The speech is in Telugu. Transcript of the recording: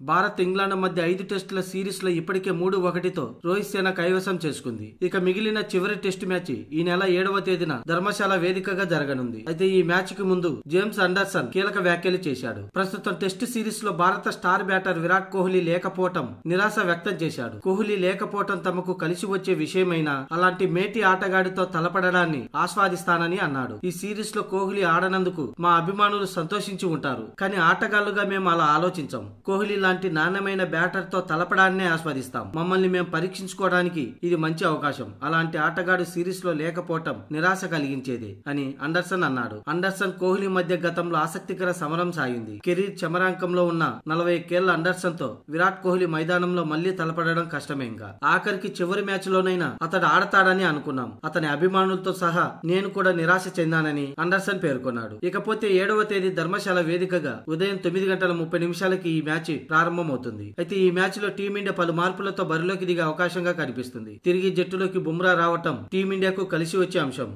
భారత్ ఇంగ్లాండ్ మధ్య 5 టెస్టుల సిరీస్ లో ఇప్పటికే 3-1తో రోహిత్ సేన కైవసం చేసుకుంది. ఇక మిగిలిన చివరి టెస్ట్ మ్యాచ్ ఈ నెల 7వ తేదీన ధర్మశాల వేదికగా జరగనుంది. అయితే ఈ మ్యాచ్ కి ముందు జేమ్స్ అండర్సన్ కీలక వ్యాఖ్యలు చేశాడు. ప్రస్తుతం టెస్ట్ సిరీస్ లో భారత స్టార్ బ్యాటర్ విరాట్ కోహ్లీ లేకపోవటం నిరాశ వ్యక్తం చేశాడు. కోహ్లీ లేకపోవటం తమకు కలిసి వచ్చే విషయమైనా అలాంటి మేటి ఆటగాడితో తలపడడాన్ని ఆస్వాదిస్తానని అన్నాడు. ఈ సిరీస్ లో కోహ్లీ ఆడనందుకు మా అభిమానులు సంతోషించి ఉంటారు, కానీ ఆటగాళ్లుగా మేము అలా ఆలోచించం. కోహ్లీ లాంటి నాణ్యమైన బ్యాటర్ తో తలపడాన్నే ఆస్వాదిస్తాం. మమ్మల్ని మేము పరీక్షించుకోవడానికి ఇది మంచి అవకాశం. అలాంటి ఆటగాడు సిరీస్ లో లేకపోవటం నిరాశ కలిగించేది అని అండర్సన్ అన్నాడు. అండర్సన్ కోహ్లీ మధ్య గతంలో ఆసక్తికర సమరం సాగింది. కెరీర్ చమరాంకంలో ఉన్న 41 అండర్సన్ తో విరాట్ కోహ్లీ మైదానంలో మళ్లీ తలపడడం కష్టమే. ఇంకా ఆఖరికి చివరి మ్యాచ్ లోనైనా అతడు ఆడతాడని అనుకున్నాం. అతని అభిమానులతో సహా నేను కూడా నిరాశ చెందానని అండర్సన్ పేర్కొన్నాడు. ఇకపోతే 7వ తేదీ ధర్మశాల వేదికగా ఉదయం 9:30 ఈ మ్యాచ్ ప్రారంభమవుతుంది. అయితే ఈ మ్యాచ్ లో టీమిండియా పలు మార్పులతో బరిలోకి దిగే అవకాశంగా కనిపిస్తుంది. తిరిగి జట్టులోకి బుమ్రా రావటం టీమిండియాకు కలిసి వచ్చే అంశం.